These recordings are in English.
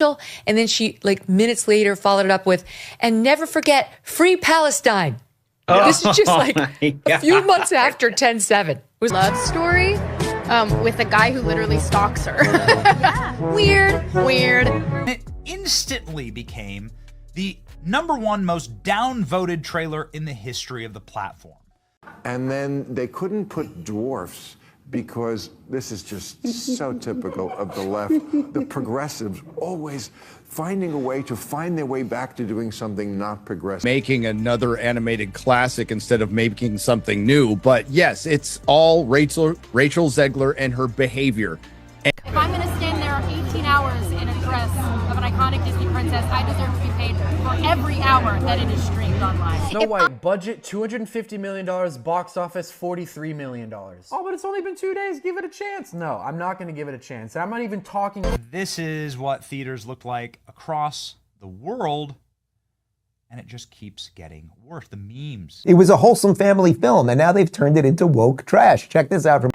And then she, like, minutes later, followed it up with, and never forget, free Palestine. This is just like a few months after 10/7. Love story with a guy who literally stalks her. Weird. It instantly became the #1 most downvoted trailer in the history of the platform. And then they couldn't put dwarfs because this is just so typical of the left. The progressives always finding a way to find their way back to doing something not progressive. Making another animated classic instead of making something new. But yes, it's all Rachel Zegler and her behavior. If I'm going to stand there 18 hours in a dress of an iconic Disney princess, I deserve to be paid for every hour that it is streamed online. Snow White, budget $250 million, box office $43 million. Oh, but it's only been 2 days, give it a chance. No, I'm not going to give it a chance. I'm not even talking. This is what theaters look like across the world, and it just keeps getting worse. The memes. It was a wholesome family film, and now they've turned it into woke trash. Check this out.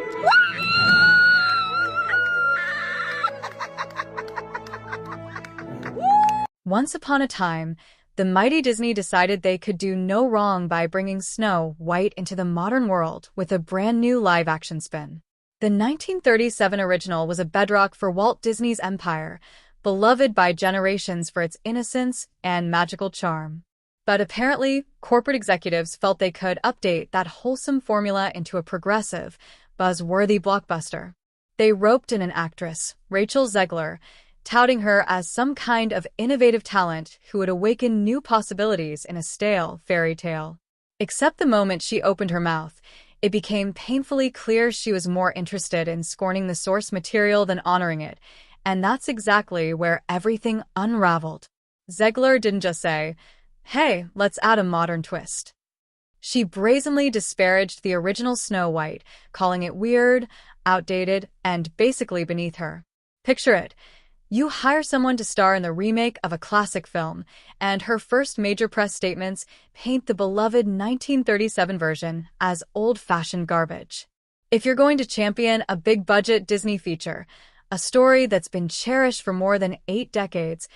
Once upon a time, the mighty Disney decided they could do no wrong by bringing Snow White into the modern world with a brand new live-action spin. The 1937 original was a bedrock for Walt Disney's empire, beloved by generations for its innocence and magical charm. But apparently, corporate executives felt they could update that wholesome formula into a progressive, buzz-worthy blockbuster. They roped in an actress, Rachel Zegler, touting her as some kind of innovative talent who would awaken new possibilities in a stale fairy tale. Except the moment she opened her mouth, it became painfully clear she was more interested in scorning the source material than honoring it, and that's exactly where everything unraveled. Zegler didn't just say, "Hey, let's add a modern twist." She brazenly disparaged the original Snow White, calling it weird, outdated, and basically beneath her. Picture it. You hire someone to star in the remake of a classic film, and her first major press statements paint the beloved 1937 version as old-fashioned garbage. If you're going to champion a big-budget Disney feature, a story that's been cherished for more than 8 decades,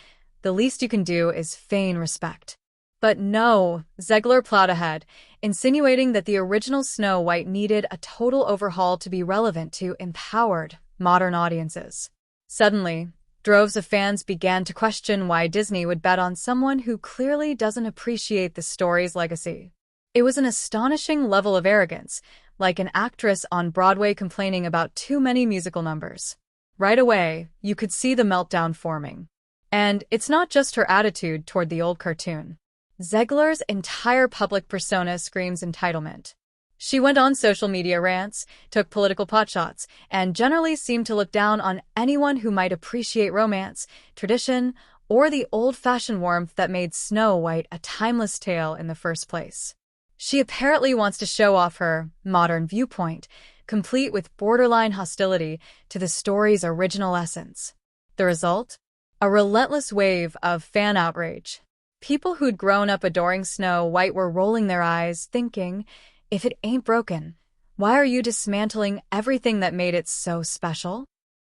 the least you can do is feign respect. But no, Zegler plowed ahead, insinuating that the original Snow White needed a total overhaul to be relevant to empowered, modern audiences. Suddenly, droves of fans began to question why Disney would bet on someone who clearly doesn't appreciate the story's legacy. It was an astonishing level of arrogance, like an actress on Broadway complaining about too many musical numbers. Right away, you could see the meltdown forming. And it's not just her attitude toward the old cartoon. Zegler's entire public persona screams entitlement. She went on social media rants, took political potshots, and generally seemed to look down on anyone who might appreciate romance, tradition, or the old-fashioned warmth that made Snow White a timeless tale in the first place. She apparently wants to show off her modern viewpoint, complete with borderline hostility to the story's original essence. The result? A relentless wave of fan outrage. People who'd grown up adoring Snow White were rolling their eyes, thinking, if it ain't broken, why are you dismantling everything that made it so special?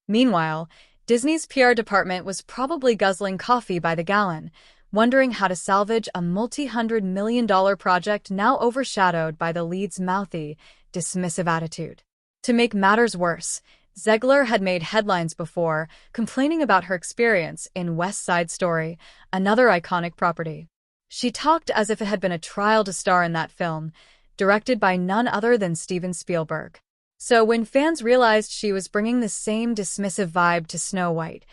Meanwhile, Disney's PR department was probably guzzling coffee by the gallon, wondering how to salvage a multi-hundred-million-dollar project now overshadowed by the lead's mouthy, dismissive attitude. To make matters worse, Zegler had made headlines before, complaining about her experience in West Side Story, another iconic property. She talked as if it had been a trial to star in that film, directed by none other than Steven Spielberg. So when fans realized she was bringing the same dismissive vibe to Snow White,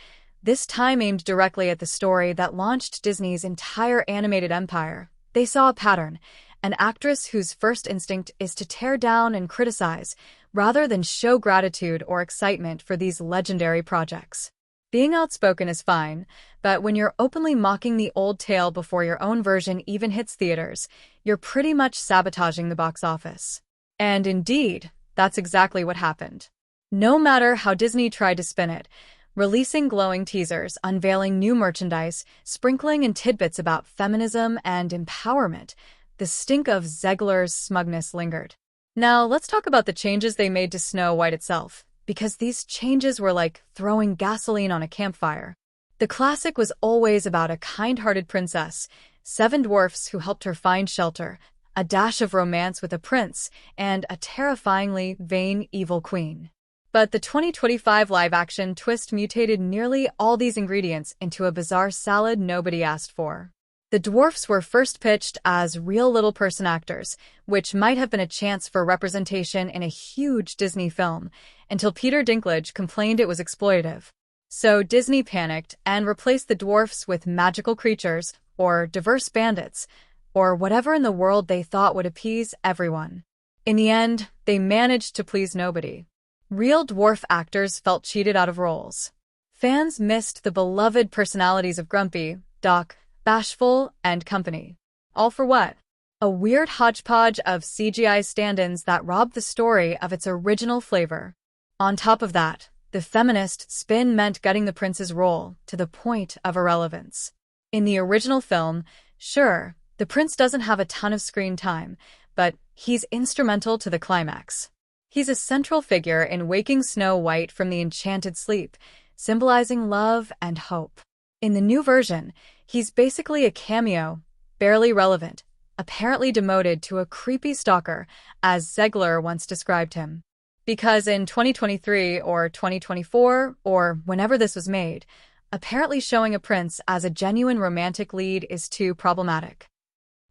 this time aimed directly at the story that launched Disney's entire animated empire, they saw a pattern, an actress whose first instinct is to tear down and criticize, rather than show gratitude or excitement for these legendary projects. Being outspoken is fine, but when you're openly mocking the old tale before your own version even hits theaters, you're pretty much sabotaging the box office. And indeed, that's exactly what happened. No matter how Disney tried to spin it, releasing glowing teasers, unveiling new merchandise, sprinkling in tidbits about feminism and empowerment, the stink of Zegler's smugness lingered. Now, let's talk about the changes they made to Snow White itself, because these changes were like throwing gasoline on a campfire. The classic was always about a kind-hearted princess, 7 dwarfs who helped her find shelter, a dash of romance with a prince, and a terrifyingly vain evil queen. But the 2025 live-action twist mutated nearly all these ingredients into a bizarre salad nobody asked for. The dwarfs were first pitched as real little-person actors, which might have been a chance for representation in a huge Disney film, until Peter Dinklage complained it was exploitive. So Disney panicked and replaced the dwarfs with magical creatures, or diverse bandits, or whatever in the world they thought would appease everyone. In the end, they managed to please nobody. Real dwarf actors felt cheated out of roles. Fans missed the beloved personalities of Grumpy, Doc, Bashful, and company. All for what? A weird hodgepodge of CGI stand-ins that robbed the story of its original flavor. On top of that, the feminist spin meant gutting the prince's role to the point of irrelevance. In the original film, sure, the prince doesn't have a ton of screen time, but he's instrumental to the climax. He's a central figure in waking Snow White from the enchanted sleep, symbolizing love and hope. In the new version, he's basically a cameo, barely relevant, apparently demoted to a creepy stalker, as Zegler once described him. Because in 2023 or 2024, or whenever this was made, apparently showing a prince as a genuine romantic lead is too problematic.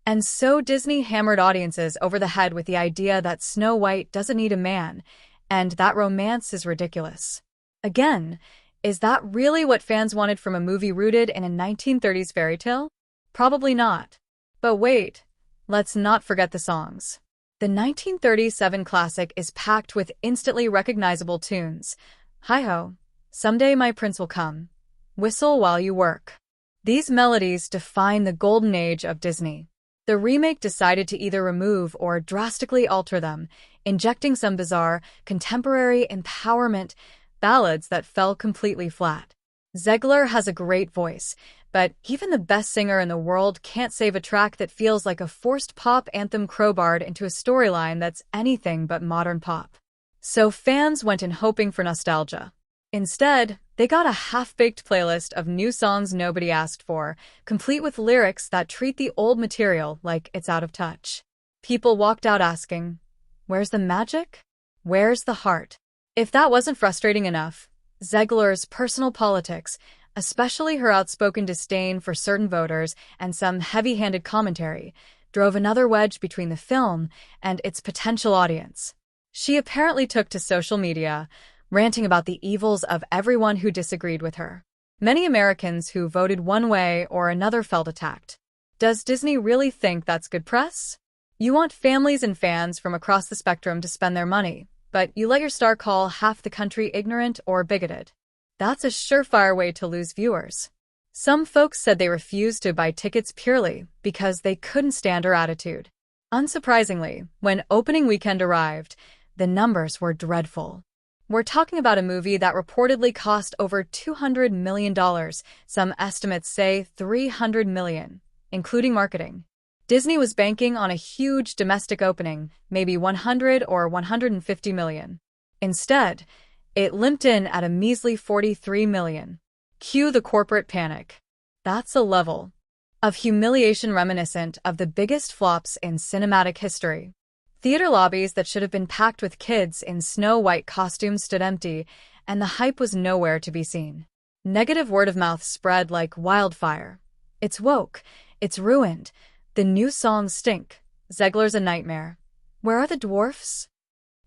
And so Disney hammered audiences over the head with the idea that Snow White doesn't need a man, and that romance is ridiculous. Again, is that really what fans wanted from a movie rooted in a 1930s fairy tale? Probably not. But wait, let's not forget the songs. The 1937 classic is packed with instantly recognizable tunes. Hi-ho, Someday My Prince Will Come, Whistle While You Work. These melodies define the golden age of Disney. The remake decided to either remove or drastically alter them, injecting some bizarre, contemporary empowerment ballads that fell completely flat. Zegler has a great voice, but even the best singer in the world can't save a track that feels like a forced pop anthem crowbarred into a storyline that's anything but modern pop. So fans went in hoping for nostalgia. Instead, they got a half-baked playlist of new songs nobody asked for, complete with lyrics that treat the old material like it's out of touch. People walked out asking, "Where's the magic? Where's the heart?" If that wasn't frustrating enough, Zegler's personal politics, especially her outspoken disdain for certain voters and some heavy-handed commentary, drove another wedge between the film and its potential audience. She apparently took to social media, ranting about the evils of everyone who disagreed with her. Many Americans who voted one way or another felt attacked. Does Disney really think that's good press? You want families and fans from across the spectrum to spend their money, but you let your star call half the country ignorant or bigoted. That's a surefire way to lose viewers. Some folks said they refused to buy tickets purely because they couldn't stand her attitude. Unsurprisingly, when opening weekend arrived, the numbers were dreadful. We're talking about a movie that reportedly cost over $200 million, some estimates say $300 million, including marketing. Disney was banking on a huge domestic opening, maybe 100 or 150 million. Instead, it limped in at a measly 43 million. Cue the corporate panic. That's a level of humiliation reminiscent of the biggest flops in cinematic history. Theater lobbies that should have been packed with kids in Snow White costumes stood empty, and the hype was nowhere to be seen. Negative word of mouth spread like wildfire. It's woke. It's ruined. The new songs stink. Zegler's a nightmare. Where are the dwarfs?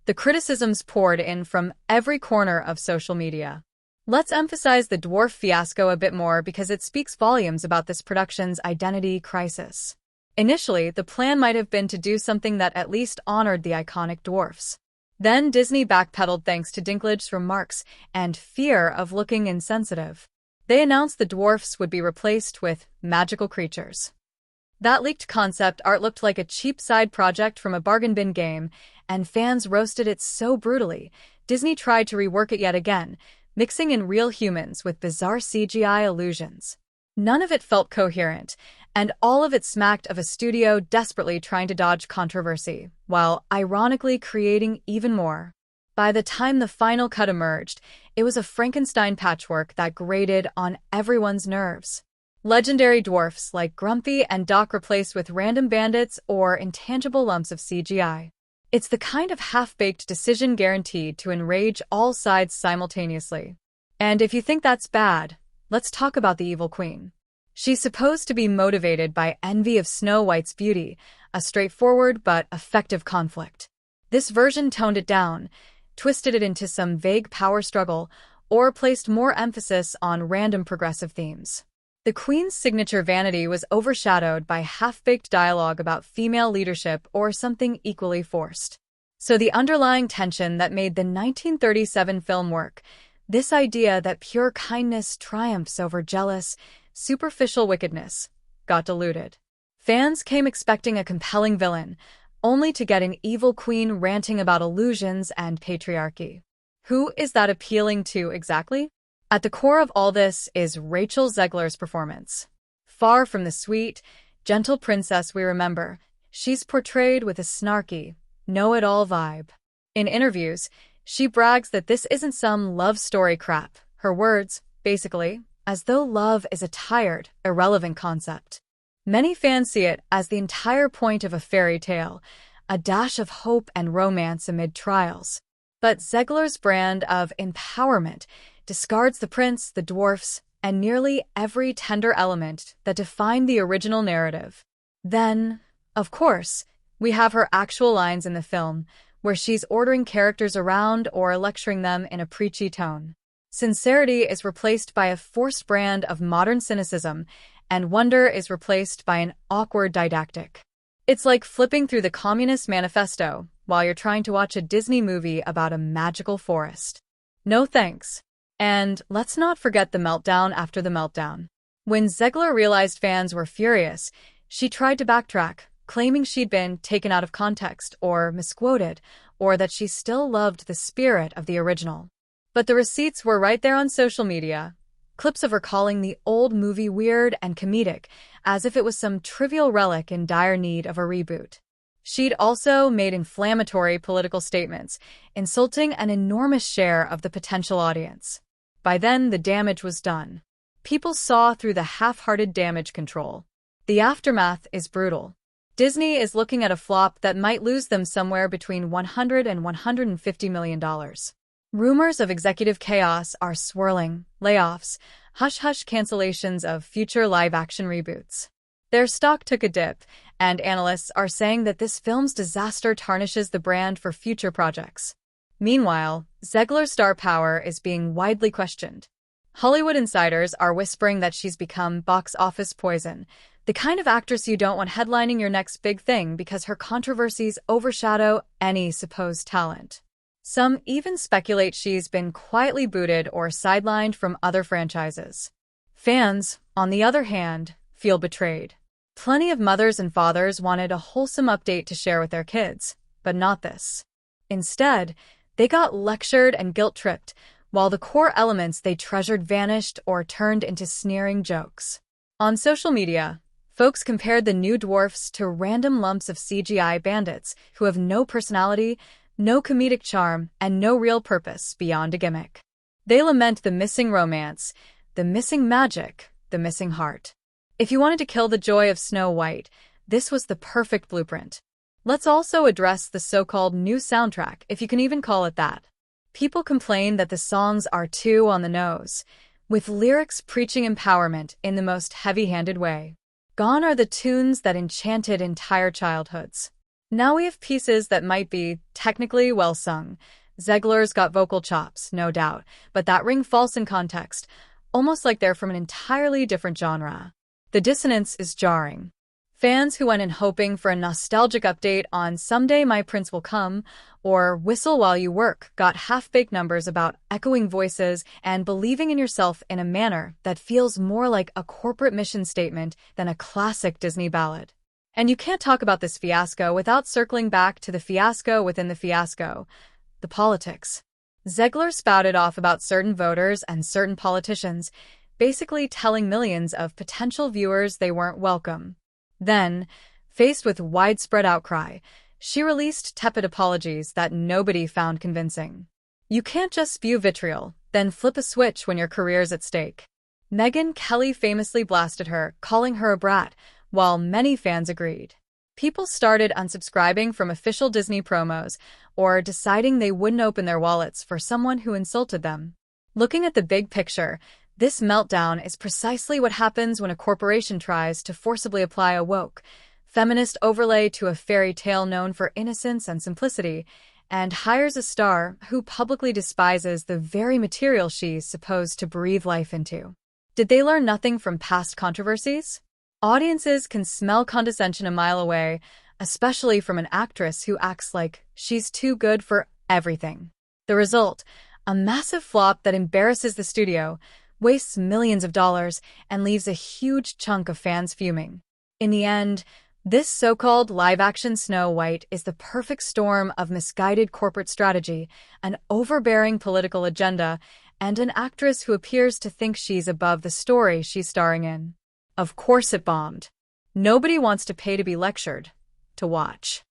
The criticisms poured in from every corner of social media. Let's emphasize the dwarf fiasco a bit more because it speaks volumes about this production's identity crisis. Initially, the plan might have been to do something that at least honored the iconic dwarfs. Then Disney backpedaled thanks to Dinklage's remarks and fear of looking insensitive. They announced the dwarfs would be replaced with magical creatures. That leaked concept art looked like a cheap side project from a bargain bin game, and fans roasted it so brutally, Disney tried to rework it yet again, mixing in real humans with bizarre CGI illusions. None of it felt coherent, and all of it smacked of a studio desperately trying to dodge controversy, while ironically creating even more. By the time the final cut emerged, it was a Frankenstein patchwork that grated on everyone's nerves. Legendary dwarfs like Grumpy and Doc replaced with random bandits or intangible lumps of CGI. It's the kind of half-baked decision guaranteed to enrage all sides simultaneously. And if you think that's bad, let's talk about the evil queen. She's supposed to be motivated by envy of Snow White's beauty, a straightforward but effective conflict. This version toned it down, twisted it into some vague power struggle, or placed more emphasis on random progressive themes. The Queen's signature vanity was overshadowed by half-baked dialogue about female leadership or something equally forced. So the underlying tension that made the 1937 film work, this idea that pure kindness triumphs over jealous, superficial wickedness, got diluted. Fans came expecting a compelling villain, only to get an evil queen ranting about illusions and patriarchy. Who is that appealing to exactly? At the core of all this is Rachel Zegler's performance. Far from the sweet, gentle princess we remember, she's portrayed with a snarky, know-it-all vibe. In interviews, she brags that this isn't some love story crap. Her words, basically, as though love is a tired, irrelevant concept. Many fans see it as the entire point of a fairy tale, a dash of hope and romance amid trials. But Zegler's brand of empowerment discards the prince, the dwarfs, and nearly every tender element that defined the original narrative. Then, of course, we have her actual lines in the film, where she's ordering characters around or lecturing them in a preachy tone. Sincerity is replaced by a forced brand of modern cynicism, and wonder is replaced by an awkward didactic. It's like flipping through the Communist Manifesto while you're trying to watch a Disney movie about a magical forest. No thanks. And let's not forget the meltdown after the meltdown. When Zegler realized fans were furious, she tried to backtrack, claiming she'd been taken out of context or misquoted, or that she still loved the spirit of the original. But the receipts were right there on social media. Clips of her calling the old movie weird and comedic, as if it was some trivial relic in dire need of a reboot. She'd also made inflammatory political statements, insulting an enormous share of the potential audience. By then, the damage was done. People saw through the half-hearted damage control. The aftermath is brutal. Disney is looking at a flop that might lose them somewhere between $100 and $150 million. Rumors of executive chaos are swirling, layoffs, hush-hush cancellations of future live-action reboots. Their stock took a dip, and analysts are saying that this film's disaster tarnishes the brand for future projects. Meanwhile, Zegler's star power is being widely questioned. Hollywood insiders are whispering that she's become box office poison, the kind of actress you don't want headlining your next big thing because her controversies overshadow any supposed talent. Some even speculate she's been quietly booted or sidelined from other franchises. Fans, on the other hand, feel betrayed. Plenty of mothers and fathers wanted a wholesome update to share with their kids, but not this. Instead, they got lectured and guilt-tripped, while the core elements they treasured vanished or turned into sneering jokes. On social media, folks compared the new dwarfs to random lumps of CGI bandits who have no personality, no comedic charm, and no real purpose beyond a gimmick. They lament the missing romance, the missing magic, the missing heart. If you wanted to kill the joy of Snow White, this was the perfect blueprint. Let's also address the so-called new soundtrack, if you can even call it that. People complain that the songs are too on the nose, with lyrics preaching empowerment in the most heavy-handed way. Gone are the tunes that enchanted entire childhoods. Now we have pieces that might be technically well sung. Zegler's got vocal chops, no doubt, but that ring false in context, almost like they're from an entirely different genre. The dissonance is jarring. Fans who went in hoping for a nostalgic update on Someday My Prince Will Come or Whistle While You Work got half-baked numbers about echoing voices and believing in yourself in a manner that feels more like a corporate mission statement than a classic Disney ballad. And you can't talk about this fiasco without circling back to the fiasco within the fiasco, the politics. Zegler spouted off about certain voters and certain politicians, basically telling millions of potential viewers they weren't welcome. Then, faced with widespread outcry, She released tepid apologies that nobody found convincing. You can't just spew vitriol, then flip a switch when your career's at stake. Megyn Kelly famously blasted her, calling her a brat, while many fans agreed. People started unsubscribing from official Disney promos or deciding they wouldn't open their wallets for someone who insulted them. Looking at the big picture, this meltdown is precisely what happens when a corporation tries to forcibly apply a woke, feminist overlay to a fairy tale known for innocence and simplicity, and hires a star who publicly despises the very material she's supposed to breathe life into. Did they learn nothing from past controversies? Audiences can smell condescension a mile away, especially from an actress who acts like she's too good for everything. The result, a massive flop that embarrasses the studio, wastes millions of dollars, and leaves a huge chunk of fans fuming. In the end, this so-called live-action Snow White is the perfect storm of misguided corporate strategy, an overbearing political agenda, and an actress who appears to think she's above the story she's starring in. Of course it bombed. Nobody wants to pay to be lectured. To watch.